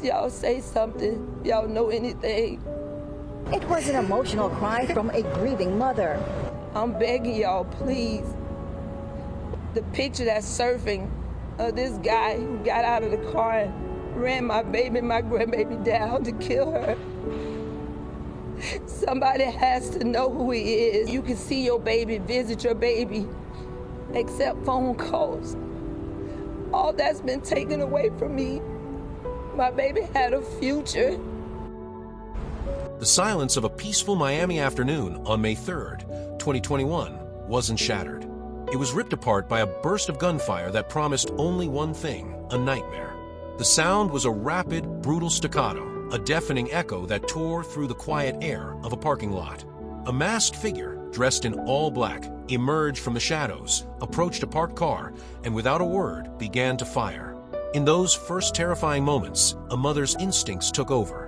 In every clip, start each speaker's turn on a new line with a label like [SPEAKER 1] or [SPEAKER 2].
[SPEAKER 1] Y'all say something. Y'all know anything.
[SPEAKER 2] It was an emotional cry from a grieving mother.
[SPEAKER 1] I'm begging y'all, please. The picture that's surfing of this guy who got out of the car and ran my grandbaby down to kill her. Somebody has to know who he is. You can see your baby, visit your baby, accept phone calls. All that's been taken away from me. My baby had a future.
[SPEAKER 3] The silence of a peaceful Miami afternoon on May 3rd, 2021, wasn't shattered. It was ripped apart by a burst of gunfire that promised only one thing: a nightmare. The sound was a rapid, brutal staccato, a deafening echo that tore through the quiet air of a parking lot. A masked figure, dressed in all black, emerged from the shadows, approached a parked car, and without a word began to fire. In those first terrifying moments, a mother's instincts took over.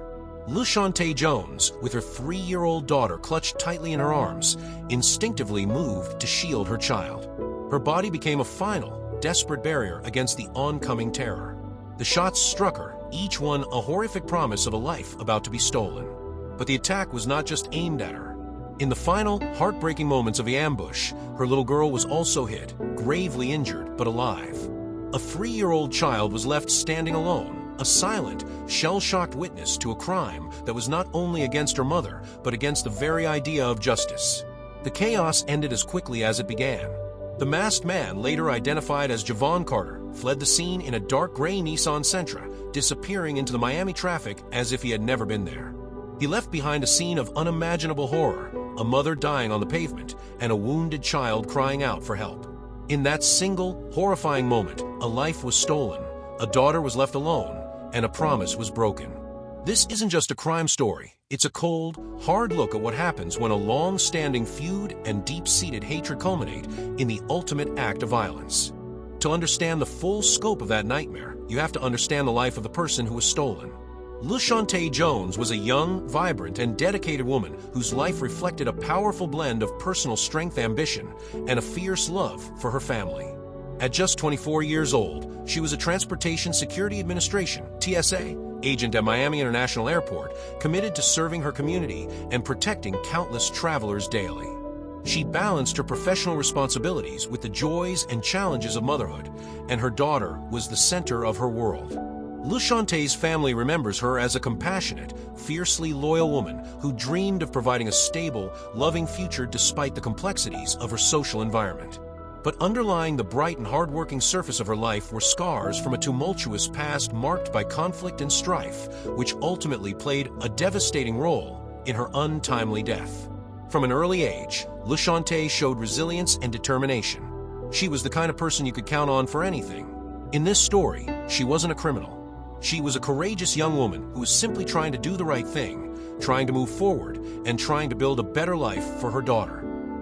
[SPEAKER 3] Lushante Jones, with her 3-year-old daughter clutched tightly in her arms, instinctively moved to shield her child. Her body became a final, desperate barrier against the oncoming terror. The shots struck her, each one a horrific promise of a life about to be stolen. But the attack was not just aimed at her. In the final, heartbreaking moments of the ambush, her little girl was also hit, gravely injured but alive. A 3-year-old child was left standing alone, a silent, shell-shocked witness to a crime that was not only against her mother, but against the very idea of justice. The chaos ended as quickly as it began. The masked man, later identified as Javon Carter, fled the scene in a dark gray Nissan Sentra, disappearing into the Miami traffic as if he had never been there. He left behind a scene of unimaginable horror, a mother dying on the pavement, and a wounded child crying out for help. In that single, horrifying moment, a life was stolen, a daughter was left alone, and a promise was broken. This isn't just a crime story. It's a cold, hard look at what happens when a long-standing feud and deep-seated hatred culminate in the ultimate act of violence. To understand the full scope of that nightmare, you have to understand the life of the person who was stolen. Lushante Jones was a young, vibrant, and dedicated woman whose life reflected a powerful blend of personal strength, ambition, and a fierce love for her family. At just 24 years old, she was a Transportation Security Administration (TSA) agent at Miami International Airport, committed to serving her community and protecting countless travelers daily. She balanced her professional responsibilities with the joys and challenges of motherhood, and her daughter was the center of her world. Lushante's family remembers her as a compassionate, fiercely loyal woman who dreamed of providing a stable, loving future despite the complexities of her social environment. But underlying the bright and hardworking surface of her life were scars from a tumultuous past marked by conflict and strife, which ultimately played a devastating role in her untimely death. From an early age, Lushante showed resilience and determination. She was the kind of person you could count on for anything. In this story, she wasn't a criminal. She was a courageous young woman who was simply trying to do the right thing, trying to move forward, and trying to build a better life for her daughter.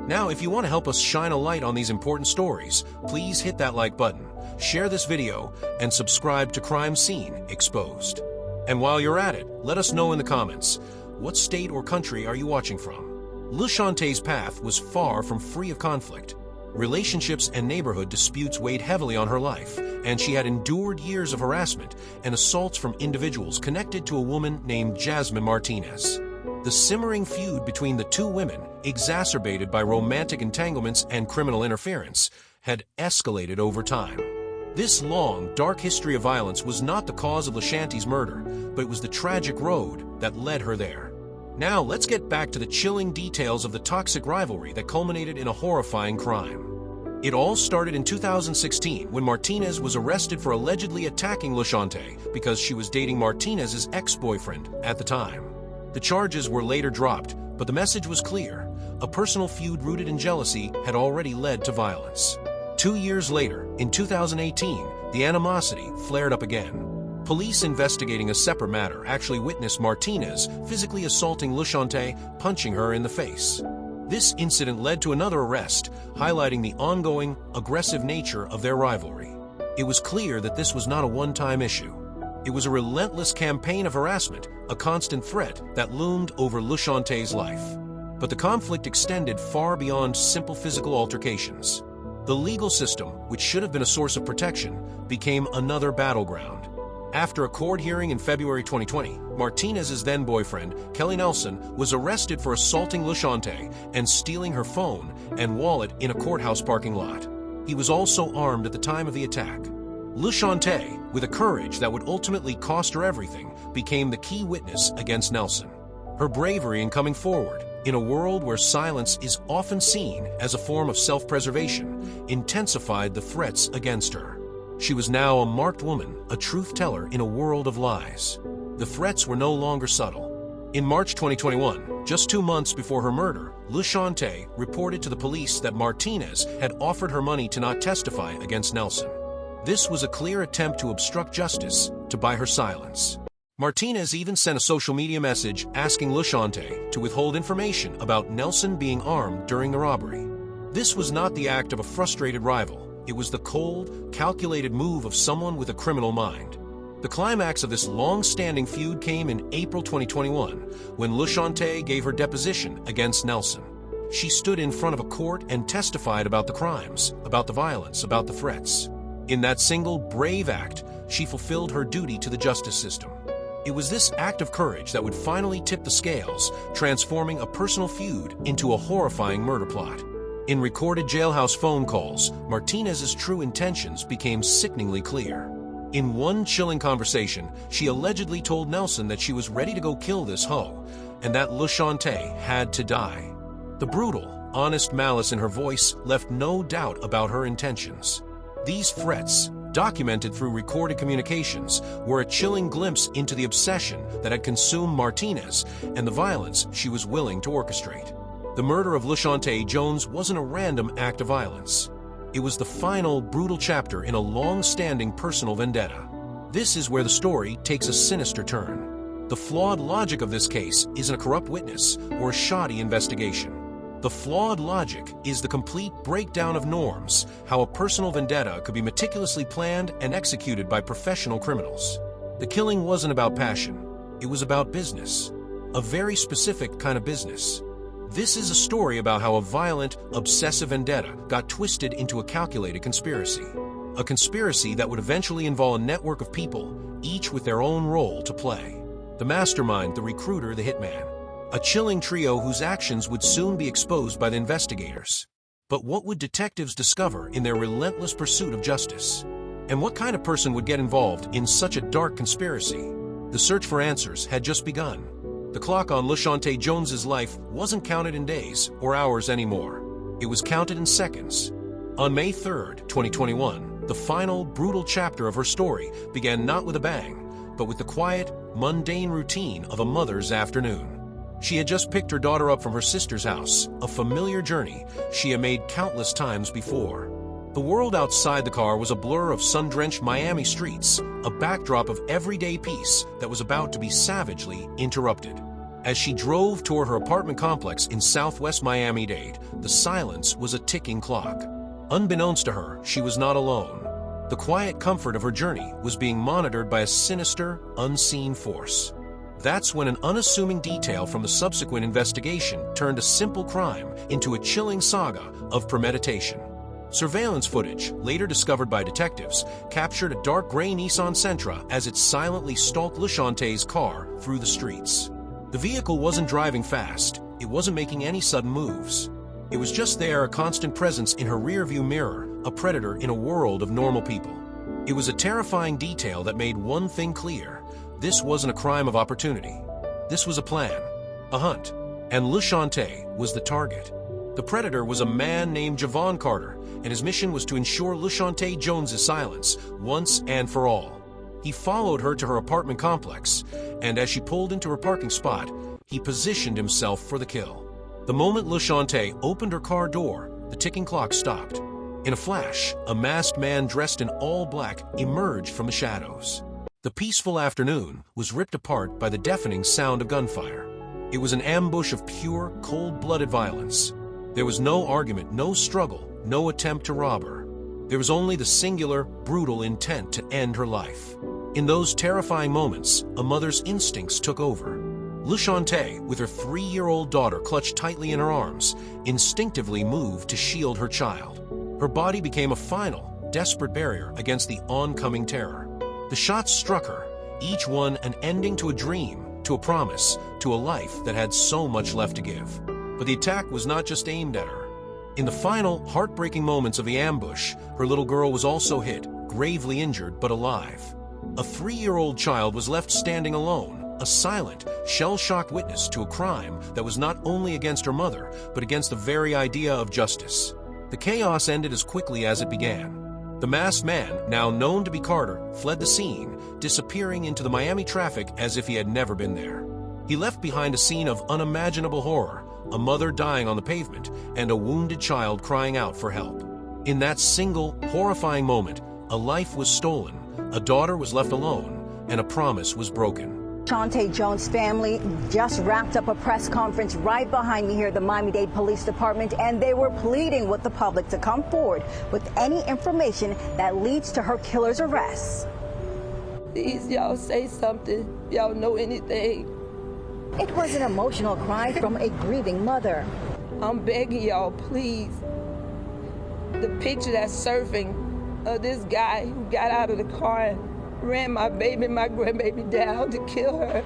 [SPEAKER 3] Now, if you want to help us shine a light on these important stories, please hit that like button, share this video, and subscribe to Crime Scene Exposed. And while you're at it, let us know in the comments, what state or country are you watching from? Lushante's path was far from free of conflict. Relationships and neighborhood disputes weighed heavily on her life, and she had endured years of harassment and assaults from individuals connected to a woman named Jasmine Martinez. The simmering feud between the two women, exacerbated by romantic entanglements and criminal interference, had escalated over time. This long, dark history of violence was not the cause of Lushante's murder, but it was the tragic road that led her there. Now, let's get back to the chilling details of the toxic rivalry that culminated in a horrifying crime. It all started in 2016 when Martinez was arrested for allegedly attacking Lushante because she was dating Martinez's ex-boyfriend at the time. The charges were later dropped, but the message was clear. A personal feud rooted in jealousy had already led to violence. 2 years later, in 2018, the animosity flared up again. Police investigating a separate matter actually witnessed Martinez physically assaulting Lushante, punching her in the face. This incident led to another arrest, highlighting the ongoing, aggressive nature of their rivalry. It was clear that this was not a one-time issue. It was a relentless campaign of harassment, a constant threat that loomed over Lushante's life. But the conflict extended far beyond simple physical altercations. The legal system, which should have been a source of protection, became another battleground. After a court hearing in February 2020, Martinez's then-boyfriend, Kelly Nelson, was arrested for assaulting LaShante and stealing her phone and wallet in a courthouse parking lot. He was also armed at the time of the attack. LaShante, with a courage that would ultimately cost her everything, became the key witness against Nelson. Her bravery in coming forward, in a world where silence is often seen as a form of self-preservation, intensified the threats against her. She was now a marked woman, a truth teller in a world of lies. The threats were no longer subtle. In March 2021, just 2 months before her murder, LaShante reported to the police that Martinez had offered her money to not testify against Nelson. This was a clear attempt to obstruct justice, to buy her silence. Martinez even sent a social media message asking LaShante to withhold information about Nelson being armed during the robbery. This was not the act of a frustrated rival. It was the cold, calculated move of someone with a criminal mind. The climax of this long-standing feud came in April 2021, when LaShante gave her deposition against Nelson. She stood in front of a court and testified about the crimes, about the violence, about the threats. In that single, brave act, she fulfilled her duty to the justice system. It was this act of courage that would finally tip the scales, transforming a personal feud into a horrifying murder plot. In recorded jailhouse phone calls, Martinez's true intentions became sickeningly clear. In one chilling conversation, she allegedly told Nelson that she was ready to go kill this hoe, and that LaShante had to die. The brutal, honest malice in her voice left no doubt about her intentions. These threats, documented through recorded communications, were a chilling glimpse into the obsession that had consumed Martinez and the violence she was willing to orchestrate. The murder of LaShante Jones wasn't a random act of violence. It was the final, brutal chapter in a long-standing personal vendetta. This is where the story takes a sinister turn. The flawed logic of this case isn't a corrupt witness or a shoddy investigation. The flawed logic is the complete breakdown of norms, how a personal vendetta could be meticulously planned and executed by professional criminals. The killing wasn't about passion. It was about business. A very specific kind of business. This is a story about how a violent, obsessive vendetta got twisted into a calculated conspiracy. A conspiracy that would eventually involve a network of people, each with their own role to play. The mastermind, the recruiter, the hitman. A chilling trio whose actions would soon be exposed by the investigators. But what would detectives discover in their relentless pursuit of justice? And what kind of person would get involved in such a dark conspiracy? The search for answers had just begun. The clock on LaShante Jones's life wasn't counted in days or hours anymore. It was counted in seconds. On May 3rd, 2021, the final, brutal chapter of her story began not with a bang, but with the quiet, mundane routine of a mother's afternoon. She had just picked her daughter up from her sister's house, a familiar journey she had made countless times before. The world outside the car was a blur of sun-drenched Miami streets, a backdrop of everyday peace that was about to be savagely interrupted. As she drove toward her apartment complex in southwest Miami-Dade, the silence was a ticking clock. Unbeknownst to her, she was not alone. The quiet comfort of her journey was being monitored by a sinister, unseen force. That's when an unassuming detail from the subsequent investigation turned a simple crime into a chilling saga of premeditation. Surveillance footage, later discovered by detectives, captured a dark gray Nissan Sentra as it silently stalked LaShante's car through the streets. The vehicle wasn't driving fast. It wasn't making any sudden moves. It was just there, a constant presence in her rearview mirror, a predator in a world of normal people. It was a terrifying detail that made one thing clear. This wasn't a crime of opportunity. This was a plan, a hunt, and LaShante was the target. The predator was a man named Javon Carter, and his mission was to ensure LaShante Jones's silence once and for all. He followed her to her apartment complex, and as she pulled into her parking spot, he positioned himself for the kill. The moment LaShante opened her car door, the ticking clock stopped. In a flash, a masked man dressed in all black emerged from the shadows. The peaceful afternoon was ripped apart by the deafening sound of gunfire. It was an ambush of pure, cold-blooded violence. There was no argument, no struggle, no attempt to rob her. There was only the singular, brutal intent to end her life. In those terrifying moments, a mother's instincts took over. LaShante, with her 3-year-old daughter clutched tightly in her arms, instinctively moved to shield her child. Her body became a final, desperate barrier against the oncoming terror. The shots struck her, each one an ending to a dream, to a promise, to a life that had so much left to give. But the attack was not just aimed at her. In the final, heartbreaking moments of the ambush, her little girl was also hit, gravely injured but alive. A 3-year-old child was left standing alone, a silent, shell-shocked witness to a crime that was not only against her mother, but against the very idea of justice. The chaos ended as quickly as it began. The masked man, now known to be Carter, fled the scene, disappearing into the Miami traffic as if he had never been there. He left behind a scene of unimaginable horror, a mother dying on the pavement, and a wounded child crying out for help. In that single, horrifying moment, a life was stolen, a daughter was left alone, and a promise was broken.
[SPEAKER 2] LaShontae Jones' family just wrapped up a press conference right behind me here at the Miami-Dade Police Department, and they were pleading with the public to come forward with any information that leads to her killer's arrest.
[SPEAKER 1] Please, y'all say something. Y'all know anything.
[SPEAKER 2] It was an emotional cry from a grieving mother.
[SPEAKER 1] I'm begging y'all, please. The picture that's surfing of this guy who got out of the car and ran my baby, my grandbaby down to kill her.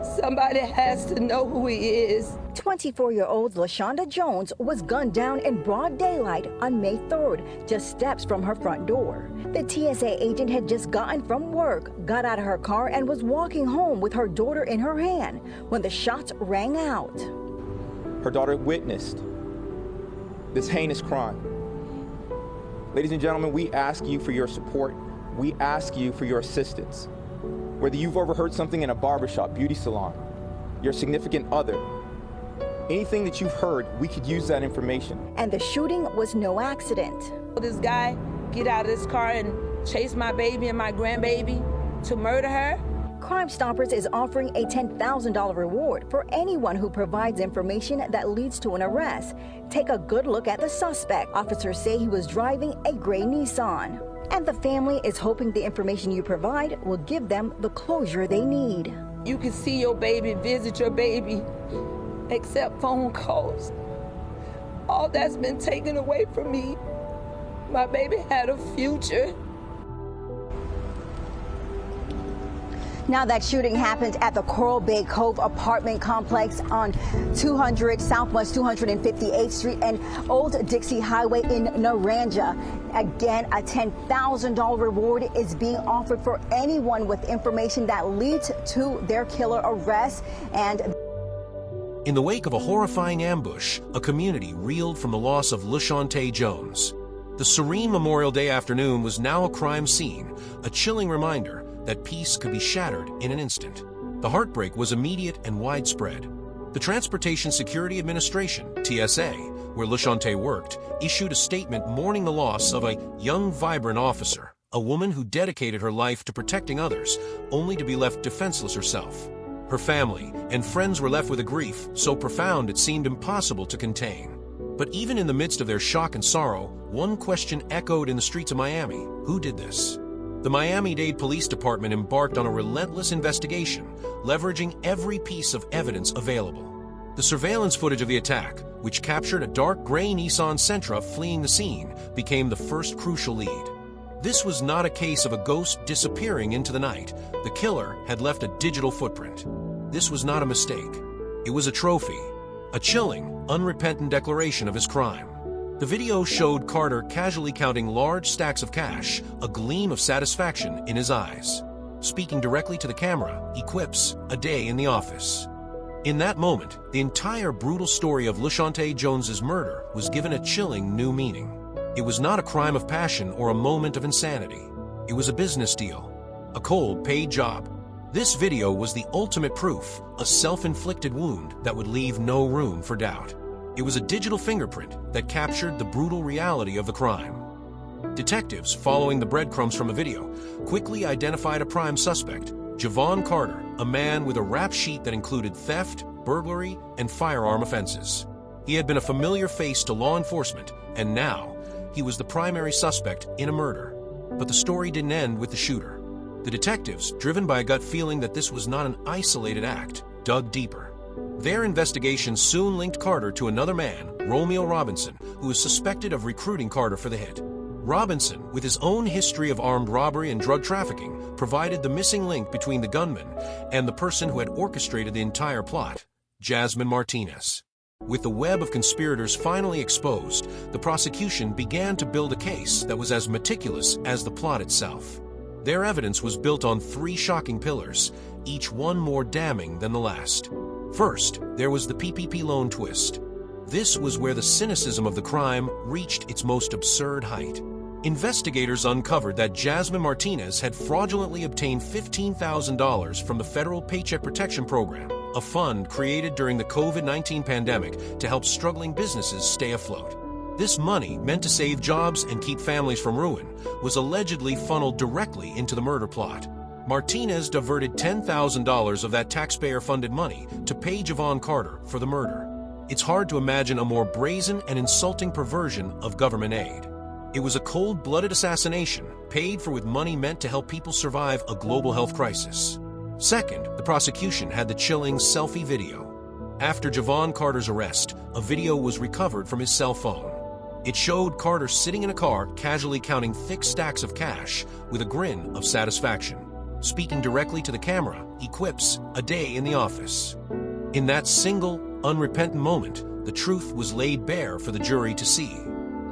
[SPEAKER 1] Somebody has to know who he is.
[SPEAKER 2] 24-year-old LaShonda Jones was gunned down in broad daylight on May 3rd, just steps from her front door. The TSA agent had just gotten from work, got out of her car, and was walking home with her daughter in her hand when the shots rang out.
[SPEAKER 4] Her daughter witnessed this heinous crime. Ladies and gentlemen, we ask you for your support. We ask you for your assistance. Whether you've overheard something in a barbershop, beauty salon, your significant other, anything that you've heard, we could use that information.
[SPEAKER 2] And the shooting was no accident.
[SPEAKER 1] This guy get out of this car and chase my baby and my grandbaby to murder her.
[SPEAKER 2] Crime Stoppers is offering a $10,000 reward for anyone who provides information that leads to an arrest. Take a good look at the suspect. Officers say he was driving a gray Nissan. And the family is hoping the information you provide will give them the closure they need.
[SPEAKER 1] You can see your baby, visit your baby, accept phone calls. All that's been taken away from me. My baby had a future.
[SPEAKER 2] Now, that shooting happened at the Coral Bay Cove apartment complex on 200 Southwest 258th Street and Old Dixie Highway in Naranja. Again, a $10,000 reward is being offered for anyone with information that leads to their killer arrest. And
[SPEAKER 3] in the wake of a horrifying ambush, a community reeled from the loss of LaShontae Jones. The serene Memorial Day afternoon was now a crime scene, a chilling reminder that peace could be shattered in an instant. The heartbreak was immediate and widespread. The Transportation Security Administration, TSA, where LaShontae worked, issued a statement mourning the loss of a young, vibrant officer, a woman who dedicated her life to protecting others, only to be left defenseless herself. Her family and friends were left with a grief so profound it seemed impossible to contain. But even in the midst of their shock and sorrow, one question echoed in the streets of Miami: who did this? The Miami-Dade Police Department embarked on a relentless investigation, leveraging every piece of evidence available. The surveillance footage of the attack, which captured a dark gray Nissan Sentra fleeing the scene, became the first crucial lead. This was not a case of a ghost disappearing into the night. The killer had left a digital footprint. This was not a mistake. It was a trophy, a chilling, unrepentant declaration of his crime. The video showed Carter casually counting large stacks of cash, a gleam of satisfaction in his eyes. Speaking directly to the camera, he quips, "A day in the office." In that moment, the entire brutal story of LaShontae Jones's murder was given a chilling new meaning. It was not a crime of passion or a moment of insanity. It was a business deal, a cold, paid job. This video was the ultimate proof, a self-inflicted wound that would leave no room for doubt. It was a digital fingerprint that captured the brutal reality of the crime. Detectives, following the breadcrumbs from a video, quickly identified a prime suspect, Javon Carter, a man with a rap sheet that included theft, burglary, and firearm offenses. He had been a familiar face to law enforcement, and now he was the primary suspect in a murder. But the story didn't end with the shooter. The detectives, driven by a gut feeling that this was not an isolated act, dug deeper. Their investigation soon linked Carter to another man, Romeo Robinson, who was suspected of recruiting Carter for the hit. Robinson, with his own history of armed robbery and drug trafficking, provided the missing link between the gunman and the person who had orchestrated the entire plot, Jasmine Martinez. With the web of conspirators finally exposed, the prosecution began to build a case that was as meticulous as the plot itself. Their evidence was built on 3 shocking pillars, each one more damning than the last. First, there was the PPP loan twist. This was where the cynicism of the crime reached its most absurd height. Investigators uncovered that Jasmine Martinez had fraudulently obtained $15,000 from the Federal Paycheck Protection Program, a fund created during the COVID-19 pandemic to help struggling businesses stay afloat. This money, meant to save jobs and keep families from ruin, was allegedly funneled directly into the murder plot. Martinez diverted $10,000 of that taxpayer-funded money to pay Javon Carter for the murder. It's hard to imagine a more brazen and insulting perversion of government aid. It was a cold-blooded assassination paid for with money meant to help people survive a global health crisis. Second, the prosecution had the chilling selfie video. After Javon Carter's arrest, a video was recovered from his cell phone. It showed Carter sitting in a car casually counting thick stacks of cash with a grin of satisfaction. Speaking directly to the camera, he quips, "A day in the office." In that single, unrepentant moment, the truth was laid bare for the jury to see.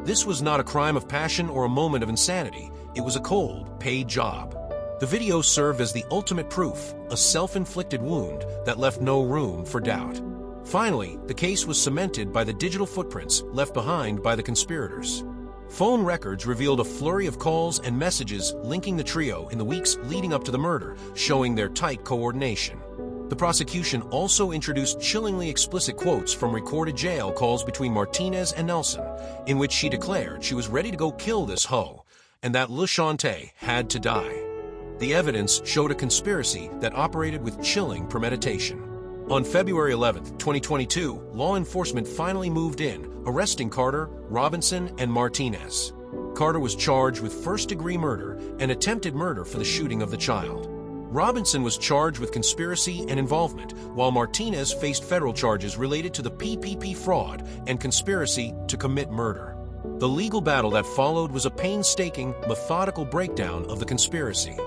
[SPEAKER 3] This was not a crime of passion or a moment of insanity. It was a cold, paid job. The video served as the ultimate proof, a self-inflicted wound that left no room for doubt. Finally, the case was cemented by the digital footprints left behind by the conspirators. Phone records revealed a flurry of calls and messages linking the trio in the weeks leading up to the murder, showing their tight coordination. The prosecution also introduced chillingly explicit quotes from recorded jail calls between Martinez and Nelson, in which she declared she was ready to go kill this hoe, and that LeShante had to die. The evidence showed a conspiracy that operated with chilling premeditation. On February 11, 2022, law enforcement finally moved in, arresting Carter, Robinson, and Martinez. Carter was charged with first-degree murder and attempted murder for the shooting of the child. Robinson was charged with conspiracy and involvement, while Martinez faced federal charges related to the PPP fraud and conspiracy to commit murder. The legal battle that followed was a painstaking, methodical breakdown of the conspiracy.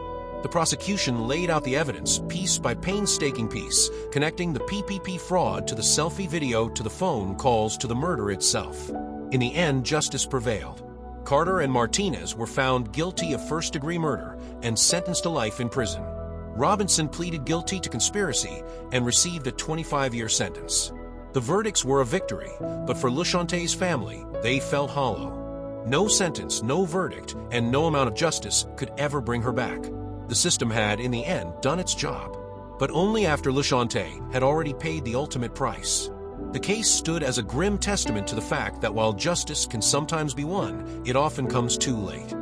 [SPEAKER 3] The prosecution laid out the evidence, piece by painstaking piece, connecting the PPP fraud to the selfie video to the phone calls to the murder itself. In the end, justice prevailed. Carter and Martinez were found guilty of first-degree murder and sentenced to life in prison. Robinson pleaded guilty to conspiracy and received a 25-year sentence. The verdicts were a victory, but for LeShante's family, they felt hollow. No sentence, no verdict, and no amount of justice could ever bring her back. The system had, in the end, done its job, but only after LeShante had already paid the ultimate price. The case stood as a grim testament to the fact that while justice can sometimes be won, it often comes too late.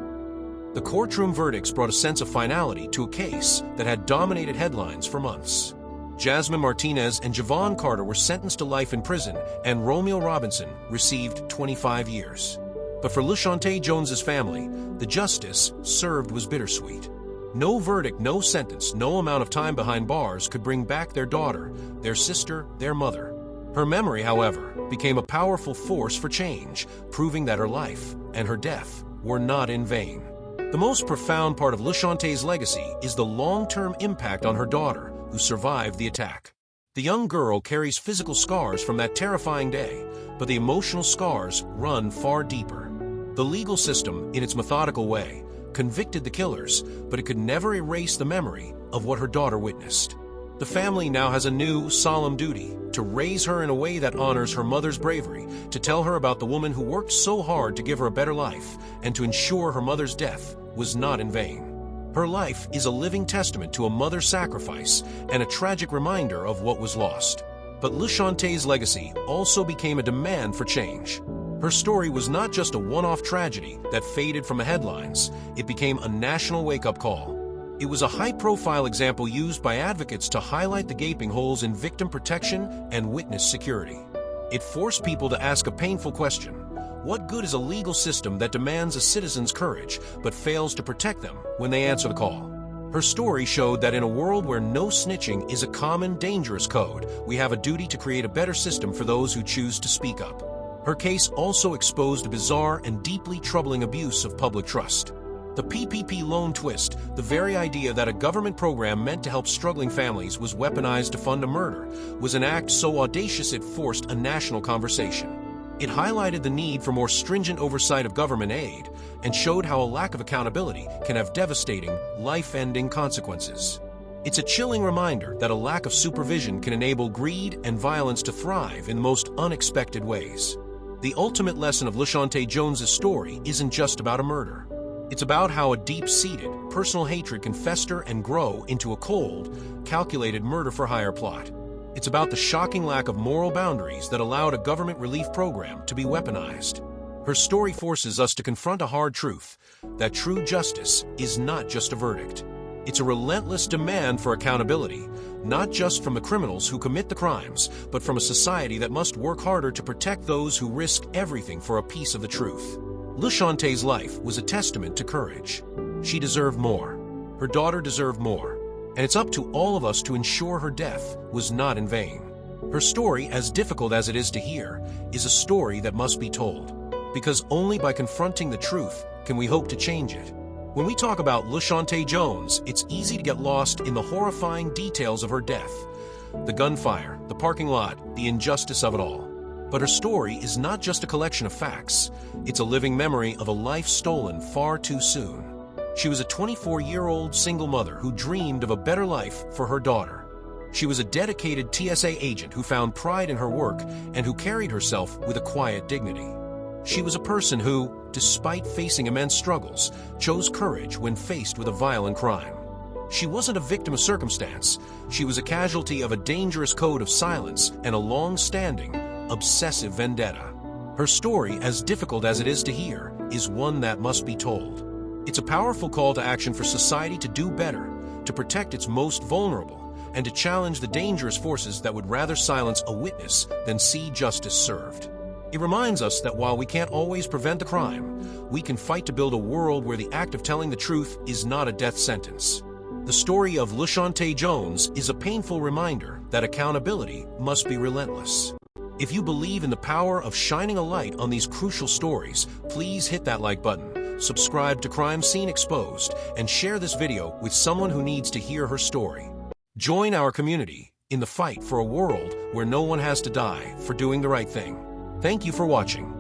[SPEAKER 3] The courtroom verdicts brought a sense of finality to a case that had dominated headlines for months. Jasmine Martinez and Javon Carter were sentenced to life in prison, and Romeo Robinson received 25 years. But for LeShante Jones's family, the justice served was bittersweet. No verdict, no sentence, no amount of time behind bars could bring back their daughter, their sister, their mother. Her memory, however, became a powerful force for change, proving that her life and her death were not in vain. The most profound part of LeShante's legacy is the long-term impact on her daughter, who survived the attack. The young girl carries physical scars from that terrifying day, but the emotional scars run far deeper. The legal system, in its methodical way, convicted the killers, but it could never erase the memory of what her daughter witnessed. The family now has a new, solemn duty to raise her in a way that honors her mother's bravery, to tell her about the woman who worked so hard to give her a better life, and to ensure her mother's death was not in vain. Her life is a living testament to a mother's sacrifice and a tragic reminder of what was lost. But LeShante's legacy also became a demand for change. Her story was not just a one-off tragedy that faded from the headlines. It became a national wake-up call. It was a high-profile example used by advocates to highlight the gaping holes in victim protection and witness security. It forced people to ask a painful question. What good is a legal system that demands a citizen's courage but fails to protect them when they answer the call? Her story showed that in a world where no snitching is a common, dangerous code, we have a duty to create a better system for those who choose to speak up. Her case also exposed a bizarre and deeply troubling abuse of public trust. The PPP loan twist, the very idea that a government program meant to help struggling families was weaponized to fund a murder, was an act so audacious it forced a national conversation. It highlighted the need for more stringent oversight of government aid and showed how a lack of accountability can have devastating, life-ending consequences. It's a chilling reminder that a lack of supervision can enable greed and violence to thrive in the most unexpected ways. The ultimate lesson of LaShontae Jones's story isn't just about a murder. It's about how a deep-seated, personal hatred can fester and grow into a cold, calculated murder-for-hire plot. It's about the shocking lack of moral boundaries that allowed a government relief program to be weaponized. Her story forces us to confront a hard truth, that true justice is not just a verdict. It's a relentless demand for accountability, not just from the criminals who commit the crimes, but from a society that must work harder to protect those who risk everything for a piece of the truth. LaShontae's life was a testament to courage. She deserved more. Her daughter deserved more. And it's up to all of us to ensure her death was not in vain. Her story, as difficult as it is to hear, is a story that must be told. Because only by confronting the truth can we hope to change it. When we talk about LaShontae Jones, it's easy to get lost in the horrifying details of her death. The gunfire, the parking lot, the injustice of it all. But her story is not just a collection of facts. It's a living memory of a life stolen far too soon. She was a 24-year-old single mother who dreamed of a better life for her daughter. She was a dedicated TSA agent who found pride in her work and who carried herself with a quiet dignity. She was a person who, despite facing immense struggles, chose courage when faced with a violent crime. She wasn't a victim of circumstance. She was a casualty of a dangerous code of silence and a long-standing, obsessive vendetta. Her story, as difficult as it is to hear, is one that must be told. It's a powerful call to action for society to do better, to protect its most vulnerable, and to challenge the dangerous forces that would rather silence a witness than see justice served. It reminds us that while we can't always prevent the crime, we can fight to build a world where the act of telling the truth is not a death sentence. The story of LaShontae Jones is a painful reminder that accountability must be relentless. If you believe in the power of shining a light on these crucial stories, please hit that like button, subscribe to Crime Scene Exposed, and share this video with someone who needs to hear her story. Join our community in the fight for a world where no one has to die for doing the right thing. Thank you for watching.